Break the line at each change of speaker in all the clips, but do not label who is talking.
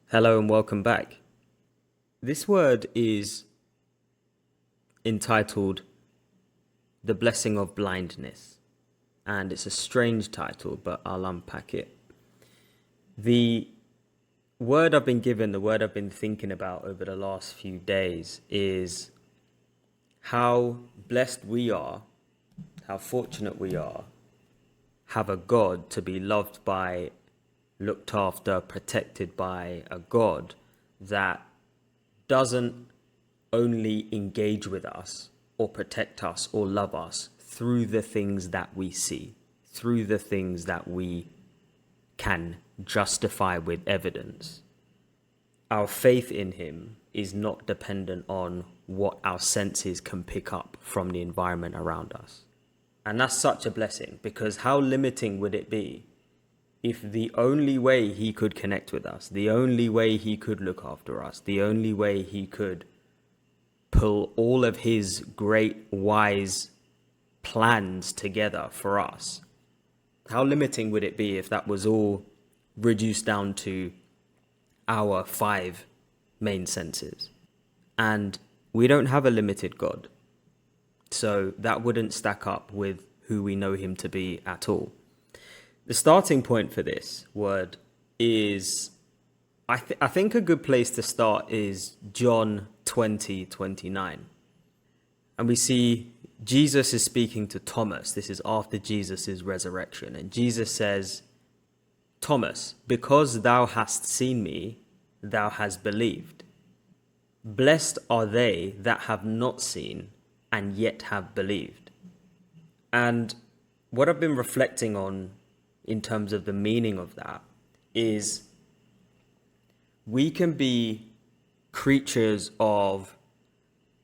Hello and welcome back. This word is entitled The Blessing of Blindness, and it's a strange title, but I'll unpack it. The word I've been given, the word I've been thinking about over the last few days is how blessed we are, how fortunate we are, have a God to be loved by, looked after, protected by a God that doesn't only engage with us or protect us or love us through the things that we see, through the things that we can justify with evidence. Our faith in him is not dependent on what our senses can pick up from the environment around us. And that's such a blessing, because how limiting would it be if the only way he could connect with us, the only way he could look after us, the only way he could pull all of his great, wise plans together for us, how limiting would it be if that was all reduced down to our 5 main senses? And we don't have a limited God. So that wouldn't stack up with who we know him to be at all. The starting point for this word is, I think a good place to start is John 20:29. And we see Jesus is speaking to Thomas. This is after Jesus' resurrection. And Jesus says, Thomas, because thou hast seen me, thou hast believed. Blessed are they that have not seen and yet have believed. And what I've been reflecting on in terms of the meaning of that is we can be creatures of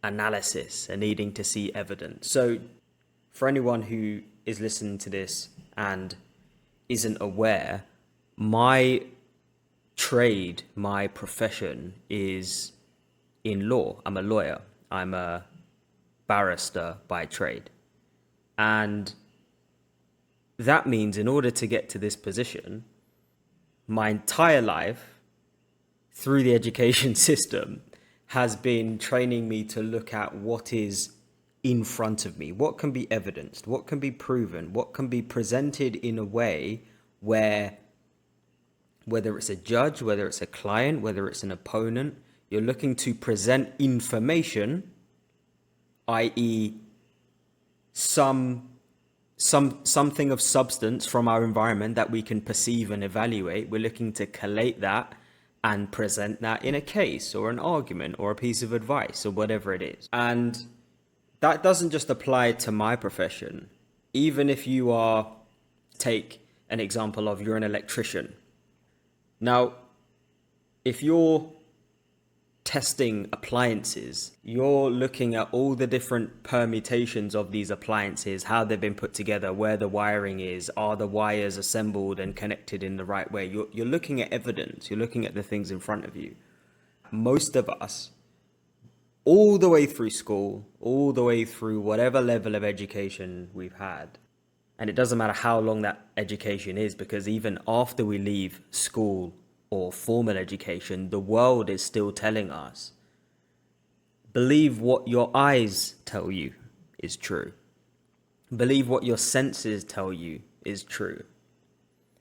analysis and needing to see evidence. So for anyone who is listening to this and isn't aware, my trade, my profession is in law. I'm a lawyer. I'm a barrister by trade. And that means in order to get to this position, my entire life through the education system has been training me to look at what is in front of me, what can be evidenced, what can be proven, what can be presented in a way where, whether it's a judge, whether it's a client, whether it's an opponent, you're looking to present information, i.e. something of substance from our environment that we can perceive and evaluate. We're looking to collate that and present that in a case or an argument or a piece of advice or whatever it is. And that doesn't just apply to my profession. Even if you are, take an example of you're an electrician. Now, if you're testing appliances, you're looking at all the different permutations of these appliances, how they've been put together, where the wiring is, are the wires assembled and connected in the right way. You're looking at evidence, you're looking at the things in front of you. Most of us, all the way through school, all the way through whatever level of education we've had, and it doesn't matter how long that education is, because even after we leave school or formal education, the world is still telling us, believe what your eyes tell you is true. Believe what your senses tell you is true.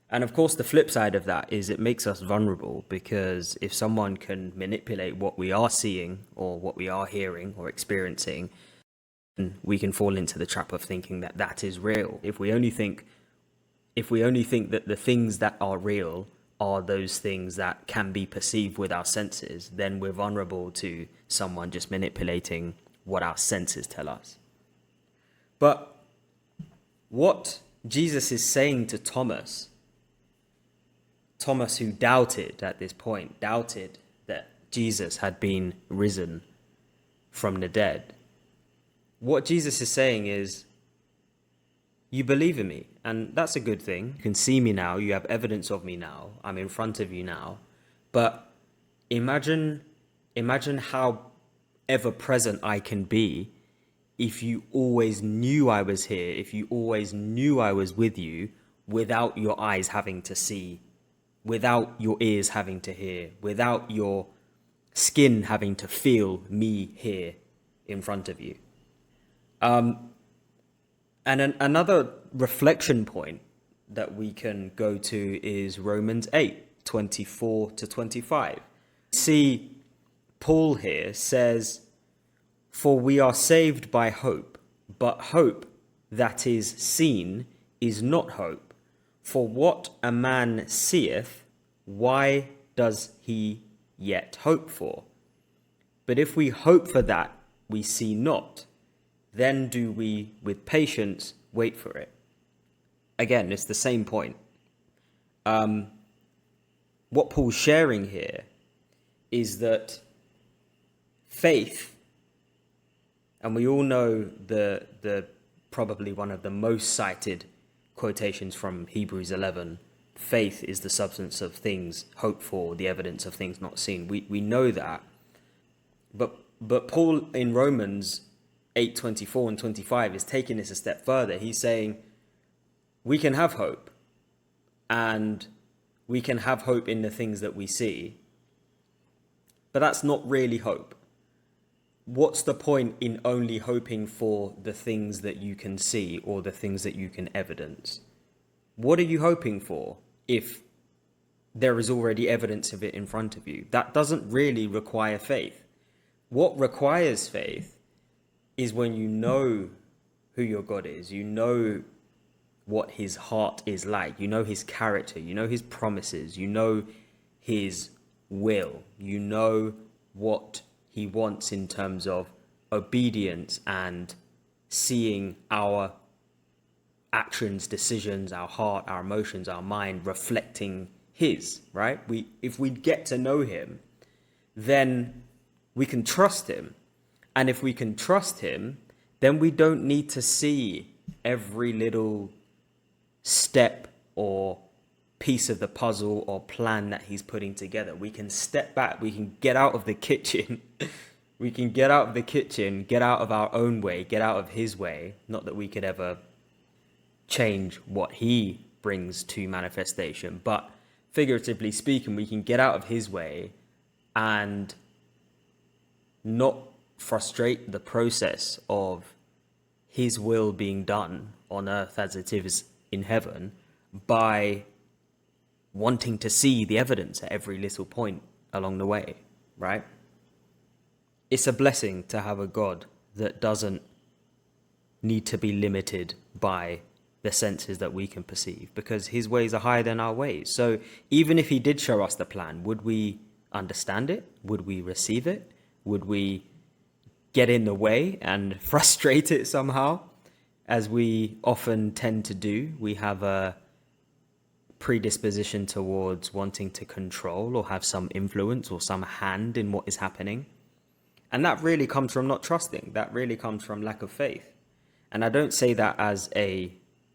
And of course, the flip side of that is it makes us vulnerable, because if someone can manipulate what we are seeing or what we are hearing or experiencing, we can fall into the trap of thinking that that is real. If we only think that the things that are real are those things that can be perceived with our senses, then we're vulnerable to someone just manipulating what our senses tell us. But what Jesus is saying to Thomas who doubted at this point, doubted that Jesus had been risen from the dead, what Jesus is saying is, you believe in me, and that's a good thing. You can see me now, you have evidence of me now, I'm in front of you now. But imagine how ever present I can be if you always knew I was here, if you always knew I was with you without your eyes having to see without your ears having to hear, without your skin having to feel me here in front of you. Another reflection point that we can go to is Romans 8:24-25. See, Paul here says, "For we are saved by hope, but hope that is seen is not hope. For what a man seeth, why does he yet hope for? But if we hope for that we see not, then do we with patience wait for it." Again, it's the same point. What Paul's sharing here is that faith, and we all know the probably one of the most cited quotations from Hebrews 11, faith is the substance of things hoped for, the evidence of things not seen. We know that. But Paul in Romans 8:24 and 25 is taking this a step further. He's saying we can have hope, and we can have hope in the things that we see, but that's not really hope. What's the point in only hoping for the things that you can see or the things that you can evidence? What are you hoping for if there is already evidence of it in front of you? That doesn't really require faith. What requires faith is when you know who your God is, you know what his heart is like, you know his character, you know his promises, you know his will, you know what he wants in terms of obedience and seeing our actions, decisions, our heart, our emotions, our mind reflecting his, right? If we get to know him, then we can trust him. And if we can trust him, then we don't need to see every little step or piece of the puzzle or plan that he's putting together. We can step back. We can get out of the kitchen. We can get out of the kitchen, get out of our own way, get out of his way. Not that we could ever change what he brings to manifestation, but figuratively speaking, we can get out of his way and not frustrate the process of his will being done on earth as it is in heaven by wanting to see the evidence at every little point along the way, right? It's a blessing to have a God that doesn't need to be limited by the senses that we can perceive, because his ways are higher than our ways. So even if he did show us the plan, would we understand it? Would we receive it? Would we get in the way and frustrate it somehow, as we often tend to do? We have a predisposition towards wanting to control or have some influence or some hand in what is happening. And that really comes from not trusting. That really comes from lack of faith. And I don't say that as a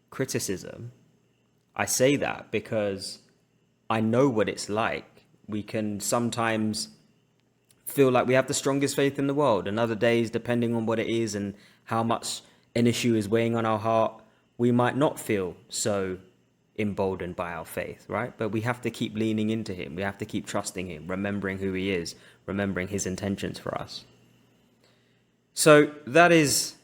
criticism. I say that because I know what it's like. We can sometimes feel like we have the strongest faith in the world, and other days, depending on what it is and how much an issue is weighing on our heart, we might not feel so emboldened by our faith, right? But we have to keep leaning into him. We have to keep trusting him, remembering who he is, remembering his intentions for us. So that is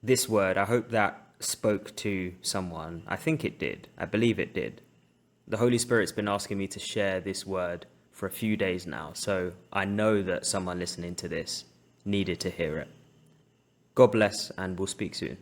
this word. I hope that spoke to someone. I think it did. I believe it did. The Holy Spirit's been asking me to share this word for a few days now, so I know that someone listening to this needed to hear it. God bless, and we'll speak soon.